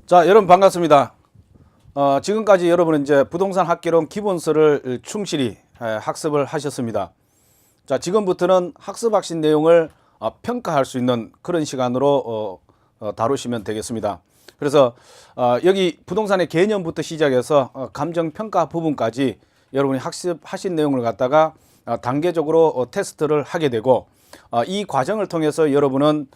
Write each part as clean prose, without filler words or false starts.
자, 여러분 반갑습니다. 지금까지 여러분은 이제 부동산 학개론 기본서를 충실히 학습을 하셨습니다. 자, 지금부터는 학습하신 내용을 평가할 수 있는 그런 시간으로 다루시면 되겠습니다. 그래서 여기 부동산의 개념부터 시작해서 감정평가 부분까지 여러분이 학습하신 내용을 갖다가 단계적으로 테스트를 하게 되고, 이 과정을 통해서 여러분은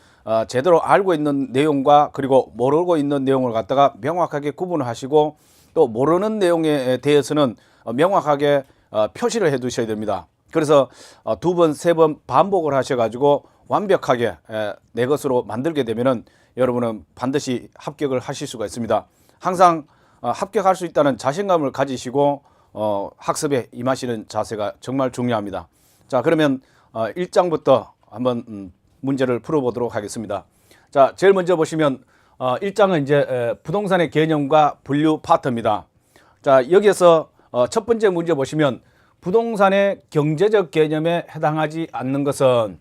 제대로 알고 있는 내용과 그리고 모르고 있는 내용을 갖다가 명확하게 구분을 하시고, 또 모르는 내용에 대해서는 명확하게 표시를 해 두셔야 됩니다. 그래서 두 번, 세 번 반복을 하셔가지고 완벽하게 내 것으로 만들게 되면은 여러분은 반드시 합격을 하실 수가 있습니다. 항상 합격할 수 있다는 자신감을 가지시고 학습에 임하시는 자세가 정말 중요합니다. 자, 그러면 1장부터 한번 문제를 풀어보도록 하겠습니다. 자, 제일 먼저 보시면 1장은 이제 부동산의 개념과 분류 파트입니다. 자, 여기에서 첫 번째 문제 보시면 부동산의 경제적 개념에 해당하지 않는 것은,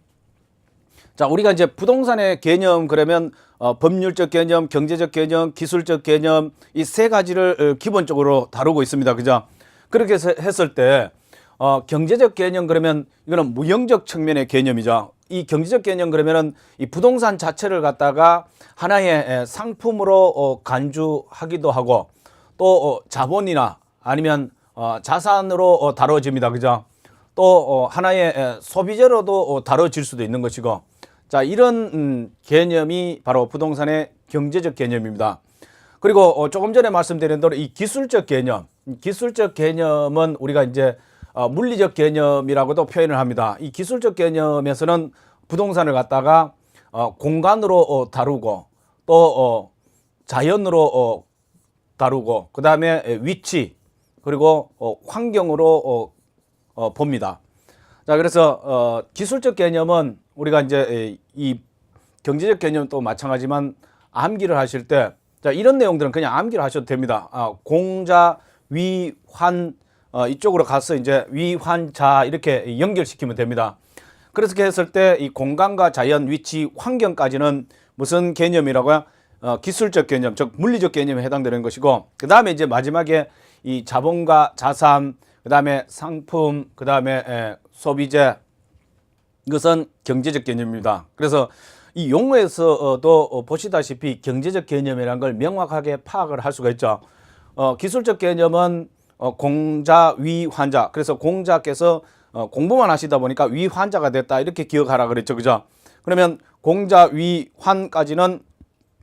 자, 우리가 이제 부동산의 개념 그러면 법률적 개념, 경제적 개념, 기술적 개념, 이 세 가지를 기본적으로 다루고 있습니다. 그죠? 그렇게 했을 때 경제적 개념 그러면 이거는 무형적 측면의 개념이죠. 이 경제적 개념 그러면은 이 부동산 자체를 갖다가 하나의 상품으로 간주하기도 하고, 또 자본이나 아니면 자산으로 다뤄집니다. 그죠? 또 하나의 소비재로도 다뤄질 수도 있는 것이고, 자, 이런 개념이 바로 부동산의 경제적 개념입니다. 그리고 조금 전에 말씀드린 대로 이 기술적 개념은 우리가 이제 물리적 개념이라고도 표현을 합니다. 이 기술적 개념에서는 부동산을 갖다가 공간으로 다루고, 또 자연으로 다루고, 그 다음에 위치, 그리고 환경으로 봅니다. 자, 그래서 기술적 개념은 우리가 이제 이 경제적 개념도 마찬가지지만 암기를 하실 때, 자, 이런 내용들은 그냥 암기를 하셔도 됩니다. 공자, 위, 환, 이쪽으로 가서 이제 위, 환, 자 이렇게 연결시키면 됩니다. 그렇게 했을 때 이 공간과 자연, 위치, 환경까지는 무슨 개념이라고요? 기술적 개념, 즉 물리적 개념에 해당되는 것이고, 그 다음에 이제 마지막에 이 자본과 자산, 그 다음에 상품, 그 다음에 소비재, 이것은 경제적 개념입니다. 그래서 이 용어에서도 보시다시피 경제적 개념이라는 걸 명확하게 파악을 할 수가 있죠. 기술적 개념은 공자, 위, 환자. 그래서 공자께서 공부만 하시다 보니까 위, 환자가 됐다 이렇게 기억하라 그랬죠. 그죠? 그러면 공자, 위, 환까지는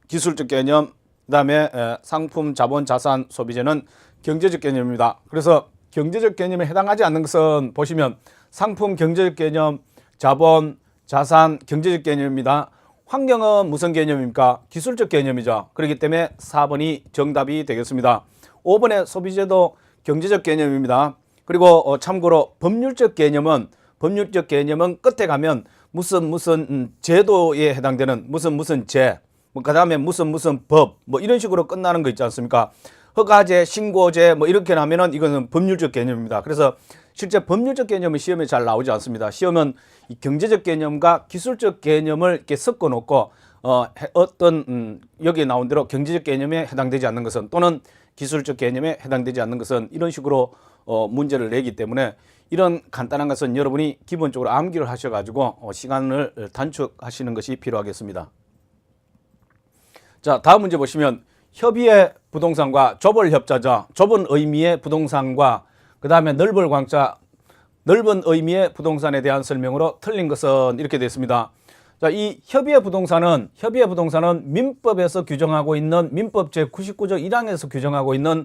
기술적 개념, 그 다음에 상품, 자본, 자산, 소비재는 경제적 개념입니다. 그래서 경제적 개념에 해당하지 않는 것은 보시면 상품 경제적 개념, 자본, 자산 경제적 개념입니다. 환경은 무슨 개념입니까? 기술적 개념이죠. 그렇기 때문에 4번이 정답이 되겠습니다. 5번의 소비재도 경제적 개념입니다. 그리고 참고로 법률적 개념은 끝에 가면 무슨 제도에 해당되는 무슨 제, 그 다음에 무슨 법, 뭐 이런 식으로 끝나는 거 있지 않습니까? 허가제, 신고제 뭐 이렇게 나면은 이거는 법률적 개념입니다. 그래서 실제 법률적 개념은 시험에 잘 나오지 않습니다. 시험은 이 경제적 개념과 기술적 개념을 이렇게 섞어 놓고 어떤 여기에 나온 대로 경제적 개념에 해당되지 않는 것은, 또는 기술적 개념에 해당되지 않는 것은, 이런 식으로 문제를 내기 때문에 이런 간단한 것은 여러분이 기본적으로 암기를 하셔가지고 시간을 단축하시는 것이 필요하겠습니다. 자, 다음 문제 보시면 협의의 부동산과 좁을 협자죠. 좁은 의미의 부동산과 그 다음에 넓은 광자, 넓은 의미의 부동산에 대한 설명으로 틀린 것은 이렇게 되어 있습니다. 자, 이 협의의 부동산은 민법에서 규정하고 있는, 민법 제99조 1항에서 규정하고 있는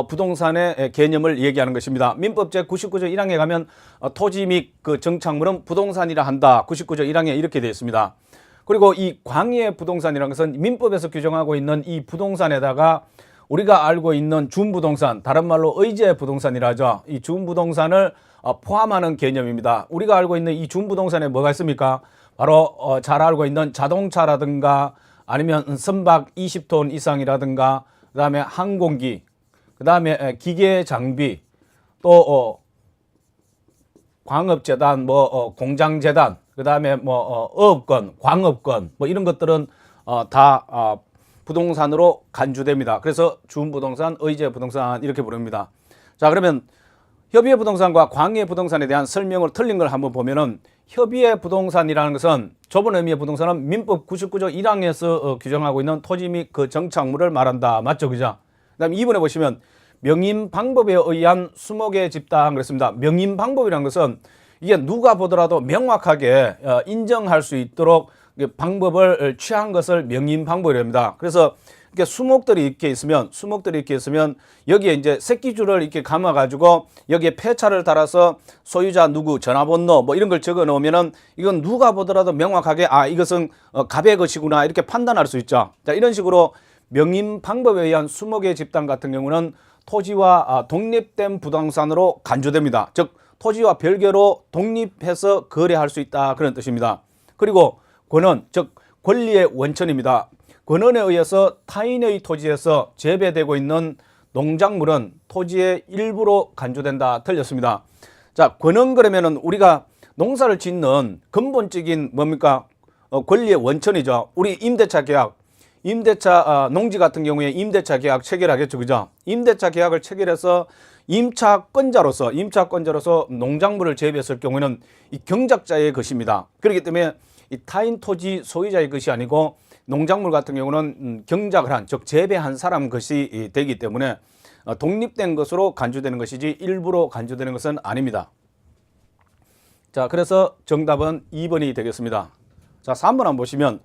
부동산의 개념을 얘기하는 것입니다. 민법 제99조 1항에 가면 토지 및 그 정착물은 부동산이라 한다. 99조 1항에 이렇게 되어 있습니다. 그리고 이 광의의 부동산이라는 것은 민법에서 규정하고 있는 이 부동산에다가 우리가 알고 있는 준부동산, 다른 말로 의제 부동산이라 하죠. 이 준부동산을 포함하는 개념입니다. 우리가 알고 있는 이 준부동산에 뭐가 있습니까? 바로 잘 알고 있는 자동차라든가, 아니면 선박 20톤 이상이라든가, 그 다음에 항공기, 그 다음에 기계 장비, 또 광업재단, 공장재단, 그 다음에 어업권, 광업권, 뭐 이런 것들은 다 부동산으로 간주됩니다. 그래서 준부동산, 의제 부동산 이렇게 부릅니다. 자, 그러면 협의의 부동산과 광의의 부동산에 대한 설명을 틀린 걸 한번 보면은, 협의의 부동산이라는 것은 좁은 의미의 부동산은 민법 99조 1항에서 규정하고 있는 토지 및 그 정착물을 말한다. 맞죠? 그죠? 그다음 2번에 보시면 명인 방법에 의한 수목의 집단 그랬습니다. 명인 방법이라는 것은 이게 누가 보더라도 명확하게 인정할 수 있도록 방법을 취한 것을 명인 방법이라고 합니다. 그래서 이렇게 수목들이 이렇게 있으면 여기에 이제 새끼줄을 이렇게 감아 가지고 여기에 폐차를 달아서 소유자 누구, 전화번호 뭐 이런 걸 적어 놓으면은 이건 누가 보더라도 명확하게 이것은 갑의 것이구나 이렇게 판단할 수 있죠. 자, 이런 식으로 명인 방법에 의한 수목의 집단 같은 경우는 토지와 독립된 부동산으로 간주됩니다. 즉 토지와 별개로 독립해서 거래할 수 있다, 그런 뜻입니다. 그리고 권원, 즉 권리의 원천입니다. 권원에 의해서 타인의 토지에서 재배되고 있는 농작물은 토지의 일부로 간주된다. 틀렸습니다. 자, 권원 그러면은 우리가 농사를 짓는 근본적인 뭡니까? 권리의 원천이죠. 우리 임대차 계약, 농지 같은 경우에 임대차 계약 체결하겠죠. 그죠? 임대차 계약을 체결해서 임차권자로서 농작물을 재배했을 경우에는 이 경작자의 것입니다. 그렇기 때문에 이 타인 토지 소유자의 것이 아니고 농작물 같은 경우는 경작을 한, 즉 재배한 사람 것이 되기 때문에 독립된 것으로 간주되는 것이지 일부로 간주되는 것은 아닙니다. 자, 그래서 정답은 2번이 되겠습니다. 자, 3번 한번 보시면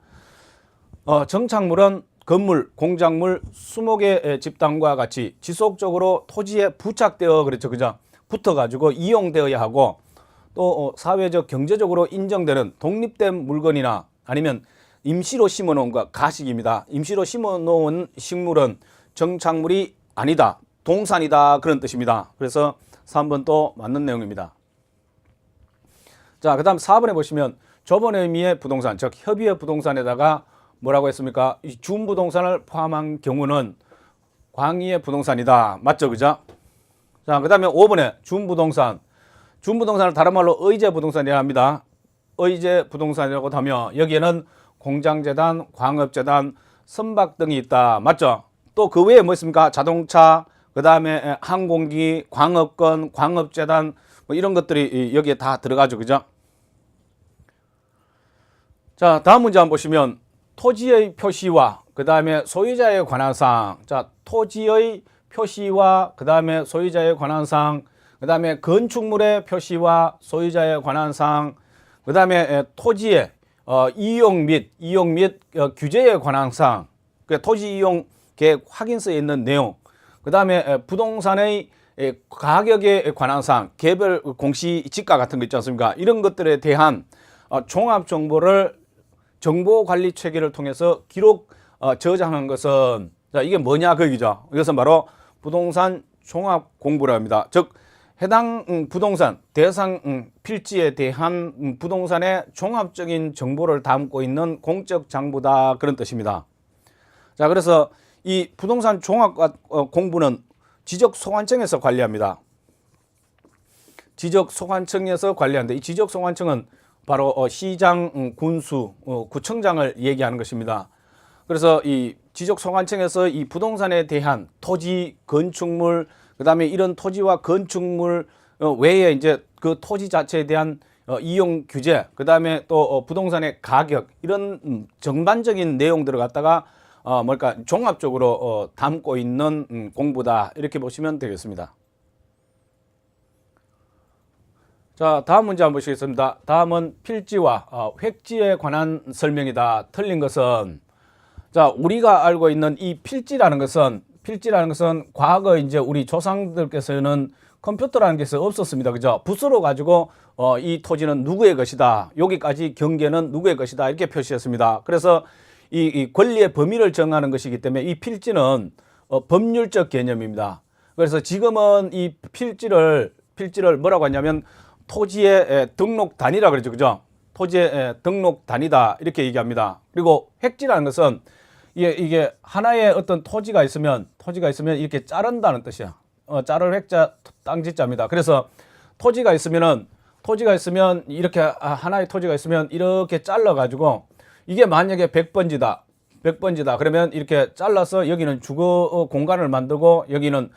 정착물은 건물, 공작물, 수목의 집단과 같이 지속적으로 토지에 부착되어 그렇죠. 그죠? 붙어가지고 이용되어야 하고, 또 사회적 경제적으로 인정되는 독립된 물건이나 아니면 임시로 심어놓은 것, 가식입니다. 임시로 심어놓은 식물은 정착물이 아니다, 동산이다, 그런 뜻입니다. 그래서 3번 또 맞는 내용입니다. 자, 그 다음 4번에 보시면 좁은 의미의 부동산, 즉 협의의 부동산에다가 뭐라고 했습니까? 이 준부동산을 포함한 경우는 광의의 부동산이다. 맞죠? 그죠? 자, 그 다음에 5번에 준부동산을 다른 말로 의제 부동산이라 합니다. 의제 부동산이라고 하면 여기에는 공장재단, 광업재단, 선박 등이 있다. 맞죠? 또 그 외에 뭐 있습니까? 자동차, 그 다음에 항공기, 광업권, 광업재단 뭐 이런 것들이 여기에 다 들어가죠. 그죠? 자, 다음 문제 한번 보시면 토지의 표시와 그 다음에 소유자에 관한 사항. 자, 토지의 표시와 그 다음에 소유자에 관한 사항, 그 다음에 건축물의 표시와 소유자에 관한 사항, 그 다음에 토지의 이용 및 규제에 관한 사항, 토지 이용 계획 확인서에 있는 내용, 그 다음에 부동산의 가격에 관한 사항, 개별 공시지가 같은 거 있지 않습니까? 이런 것들에 대한 종합 정보를 정보관리 체계를 통해서 기록 저장한 것은, 자, 이게 뭐냐 그 얘기죠. 이것은 바로 부동산 종합 공부라 합니다. 즉 해당 부동산 대상 필지에 대한 부동산의 종합적인 정보를 담고 있는 공적 장부다, 그런 뜻입니다. 자, 그래서 이 부동산 종합 공부는 지적소관청에서 관리합니다. 지적소관청에서 관리하는데, 이 지적소관청은 바로 시장, 군수, 구청장을 얘기하는 것입니다. 그래서 이 지적소관청에서 이 부동산에 대한 토지, 건축물, 그 다음에 이런 토지와 건축물 외에 이제 그 토지 자체에 대한 이용 규제, 그 다음에 또 부동산의 가격, 이런 전반적인 내용들을 갖다가 종합적으로 담고 있는 공부다, 이렇게 보시면 되겠습니다. 자, 다음 문제 한번 보시겠습니다. 다음은 필지와 획지에 관한 설명이다. 틀린 것은, 자, 우리가 알고 있는 이 필지라는 것은 과거 이제 우리 조상들께서는 컴퓨터라는 게 없었습니다. 그죠? 붓으로 가지고 이 토지는 누구의 것이다, 여기까지 경계는 누구의 것이다, 이렇게 표시했습니다. 그래서 이 권리의 범위를 정하는 것이기 때문에 이 필지는 법률적 개념입니다. 그래서 지금은 이 필지를 뭐라고 하냐면 토지의 등록 단위라 그러죠. 그죠? 토지의 등록 단위다, 이렇게 얘기합니다. 그리고 획지라는 것은 이게 하나의 어떤 토지가 있으면 이렇게 자른다는 뜻이야. 자를 획자, 땅지자입니다. 그래서 토지가 있으면 이렇게 하나의 토지가 있으면 이렇게 잘라 가지고, 이게 만약에 100번지다, 100번지다. 그러면 이렇게 잘라서 여기는 주거 공간을 만들고 여기는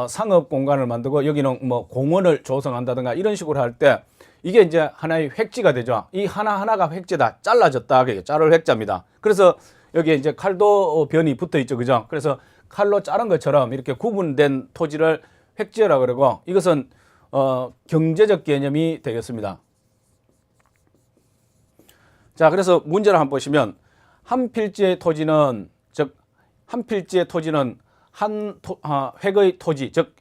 상업 공간을 만들고 여기는 뭐 공원을 조성한다든가 이런 식으로 할 때 이게 이제 하나의 획지가 되죠. 이 하나하나가 획지다. 잘라졌다. 그게 자를 획자입니다. 그래서 여기에 이제 칼도 변이 붙어 있죠. 그죠? 그래서 칼로 자른 것처럼 이렇게 구분된 토지를 획지라고 그러고 이것은 경제적 개념이 되겠습니다. 자, 그래서 문제를 한번 보시면 한 필지의 토지는 즉 한 필지의 토지는 한 획의 토지 즉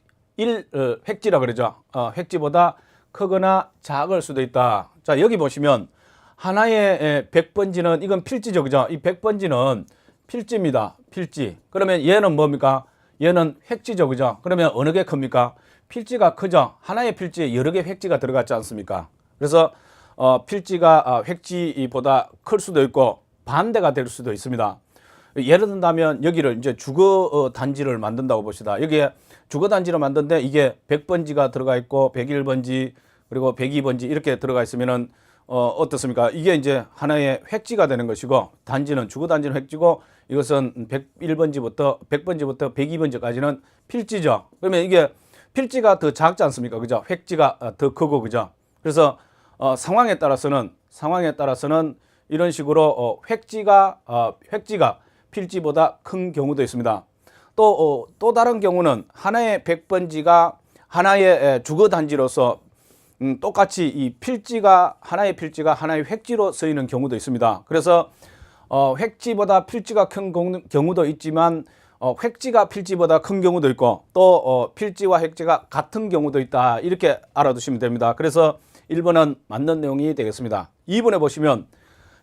획지라 그러죠. 획지보다 크거나 작을 수도 있다. 자, 여기 보시면 하나의 100번지는 이건 필지죠. 그죠? 이 100번지는 필지입니다. 필지. 그러면 얘는 뭡니까? 얘는 획지죠. 그죠? 그러면 어느 게 큽니까? 필지가 크죠. 하나의 필지에 여러 개 획지가 들어갔지 않습니까? 그래서 필지가 획지보다 클 수도 있고 반대가 될 수도 있습니다. 예를 든다면 여기를 이제 주거 단지를 만든다고 봅시다. 여기에 주거 단지를 만드는데 이게 100번지가 들어가 있고 101번지 그리고 102번지 이렇게 들어가 있으면은 어떻습니까? 이게 이제 하나의 획지가 되는 것이고 단지는 주거 단지는 획지고 이것은 101번지부터 100번지부터 102번지까지는 필지죠. 그러면 이게 필지가 더 작지 않습니까? 그죠? 획지가 더 크고 그죠? 그래서 상황에 따라서는 이런 식으로 획지가 필지보다 큰 경우도 있습니다. 또 다른 경우는 하나의 100번지가 하나의 주거 단지로서 똑같이 이 하나의 필지가 하나의 획지로 쓰이는 경우도 있습니다. 그래서 획지보다 필지가 큰 경우도 있지만 획지가 필지보다 큰 경우도 있고 또 필지와 획지가 같은 경우도 있다. 이렇게 알아두시면 됩니다. 그래서 1번은 맞는 내용이 되겠습니다. 2번에 보시면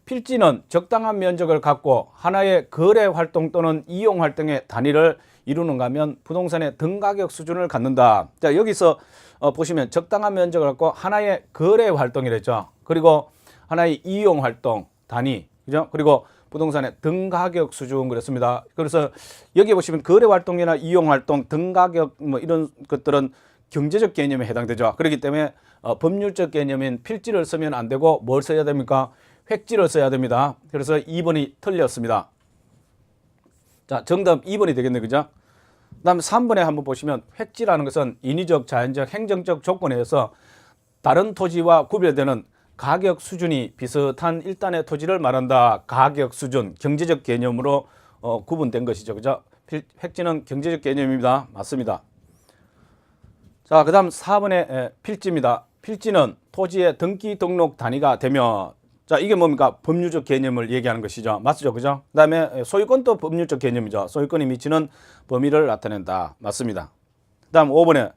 필지는 적당한 면적을 갖고 하나의 거래 활동 또는 이용 활동의 단위를 이루는가 하면 부동산의 등가격 수준을 갖는다. 자, 여기서 보시면 적당한 면적을 갖고 하나의 거래 활동이랬죠. 그리고 하나의 이용 활동 단위, 그죠? 그리고 부동산의 등가격 수준 그랬습니다. 그래서 여기 보시면 거래 활동이나 이용 활동, 등가격 뭐 이런 것들은 경제적 개념에 해당되죠. 그렇기 때문에 법률적 개념인 필지를 쓰면 안 되고 뭘 써야 됩니까? 획지를 써야 됩니다. 그래서 2번이 틀렸습니다. 자, 정답 2번이 되겠네, 그죠? 그 다음에 3번에 한번 보시면 획지라는 것은 인위적, 자연적, 행정적 조건에 의해서 다른 토지와 구별되는 가격 수준이 비슷한 일단의 토지를 말한다. 가격 수준, 경제적 개념으로 구분된 것이죠. 그죠? 획지는 경제적 개념입니다. 맞습니다. 자, 그 다음 4번의 필지입니다. 필지는 토지의 등기 등록 단위가 되며 자, 이게 뭡니까? 법률적 개념을 얘기하는 것이죠. 맞죠? 그죠? 그 다음에 소유권도 법률적 개념이죠. 소유권이 미치는 범위를 나타낸다. 맞습니다. 그 다음 5번에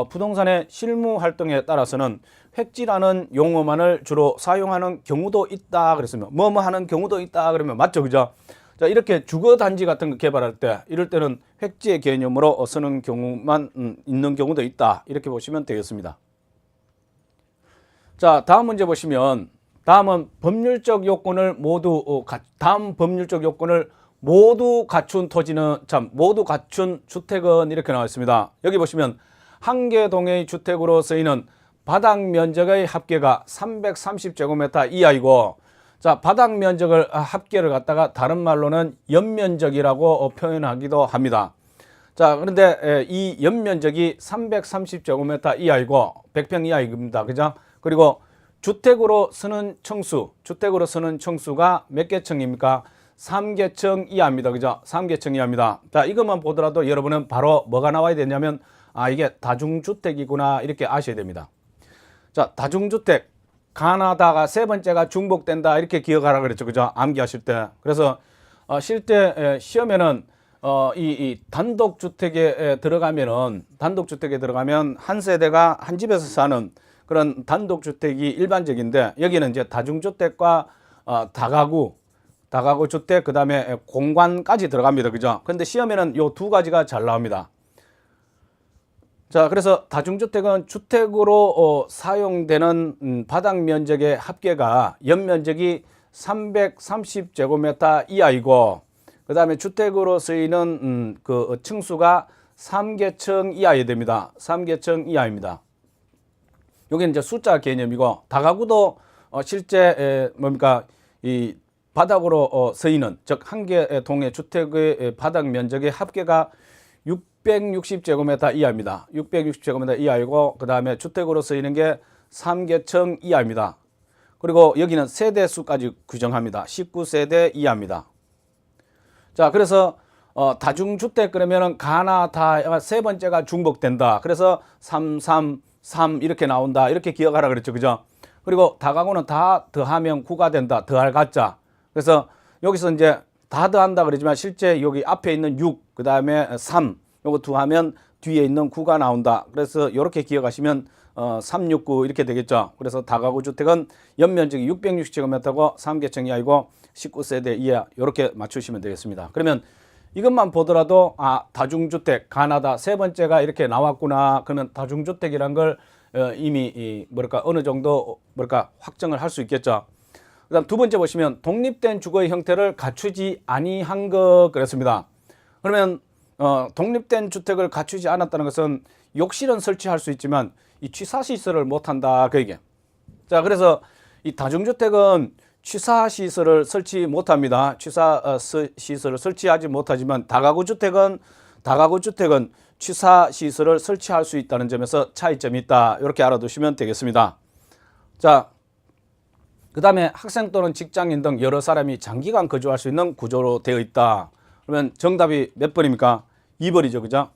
부동산의 실무 활동에 따라서는 획지라는 용어만을 주로 사용하는 경우도 있다. 그랬으면 뭐뭐 하는 경우도 있다. 그러면 맞죠? 그죠? 자, 이렇게 주거 단지 같은 거 개발할 때 이럴 때는 획지의 개념으로 쓰는 경우만 있는 경우도 있다. 이렇게 보시면 되겠습니다. 자, 다음 문제 보시면 다음은 법률적 요건을 모두 갖춘 토지는 모두 갖춘 주택은 이렇게 나와 있습니다. 여기 보시면 한 개 동의 주택으로 쓰이는 바닥 면적의 합계가 330제곱미터 이하이고 자, 바닥 면적을 합계를 갖다가 다른 말로는 연면적이라고 표현하기도 합니다. 자, 그런데 이 연면적이 330제곱미터 이하이고 100평 이하입니다. 그죠? 그리고 주택으로 쓰는 층수가 몇 개층입니까? 3개층 이하입니다. 그죠? 3개층 이하입니다. 자, 이것만 보더라도 여러분은 바로 뭐가 나와야 되냐면 이게 다중주택이구나 이렇게 아셔야 됩니다. 자, 다중주택 가나다가 세 번째가 중복된다 이렇게 기억하라 그랬죠. 그죠? 암기하실 때. 그래서 실제 시험에는 이 단독주택에 들어가면 한 세대가 한 집에서 사는 그런 단독주택이 일반적인데 여기는 이제 다중주택과 다가구 주택 그다음에 공관까지 들어갑니다. 그죠? 근데 시험에는 요 두 가지가 잘 나옵니다. 자, 그래서 다중주택은 주택으로 사용되는 바닥 면적의 합계가 연면적이 330제곱미터 이하이고 그다음에 주택으로 쓰이는 그 층수가 3개층 이하여야 됩니다. 3개층 이하입니다. 여기는 이제 숫자 개념이고 다가구도 실제 뭡니까 이 바닥으로 서있는, 즉 한 개 동의 주택의 바닥 면적의 합계가 660제곱미터 이하입니다. 660제곱미터 이하이고, 그 다음에 주택으로 서있는 게 3개층 이하입니다. 그리고 여기는 세대수까지 규정합니다. 19세대 이하입니다. 자, 그래서 다중주택 그러면은 가나 다 세 번째가 중복된다. 그래서 3, 3, 3 이렇게 나온다. 이렇게 기억하라 그랬죠. 그죠? 그리고 다가구는 다 더하면 9가 된다. 더할 가짜. 그래서 여기서 이제 다 더한다 그러지만 실제 여기 앞에 있는 6, 그 다음에 3, 요거 더하면 뒤에 있는 9가 나온다. 그래서 이렇게 기억하시면 369 이렇게 되겠죠. 그래서 다가구 주택은 연면적이 660제곱미터고 3개층 이하이고 19세대 이하 이렇게 맞추시면 되겠습니다. 그러면 이것만 보더라도 다중주택 가나다 세 번째가 이렇게 나왔구나. 그러면 다중주택이란 걸 이미 어느 정도 확정을 할 수 있겠죠. 그다음 두 번째 보시면 독립된 주거의 형태를 갖추지 아니한 것 그랬습니다. 그러면 독립된 주택을 갖추지 않았다는 것은 욕실은 설치할 수 있지만 이 취사시설을 못한다 그 얘기. 자, 그래서 이 다중주택은 취사시설을 설치 못합니다. 취사시설을 설치하지 못하지만 다가구 주택은 취사시설을 설치할 수 있다는 점에서 차이점이 있다. 이렇게 알아두시면 되겠습니다. 자, 그 다음에 학생 또는 직장인 등 여러 사람이 장기간 거주할 수 있는 구조로 되어 있다. 그러면 정답이 몇 번입니까? 2번이죠. 그죠?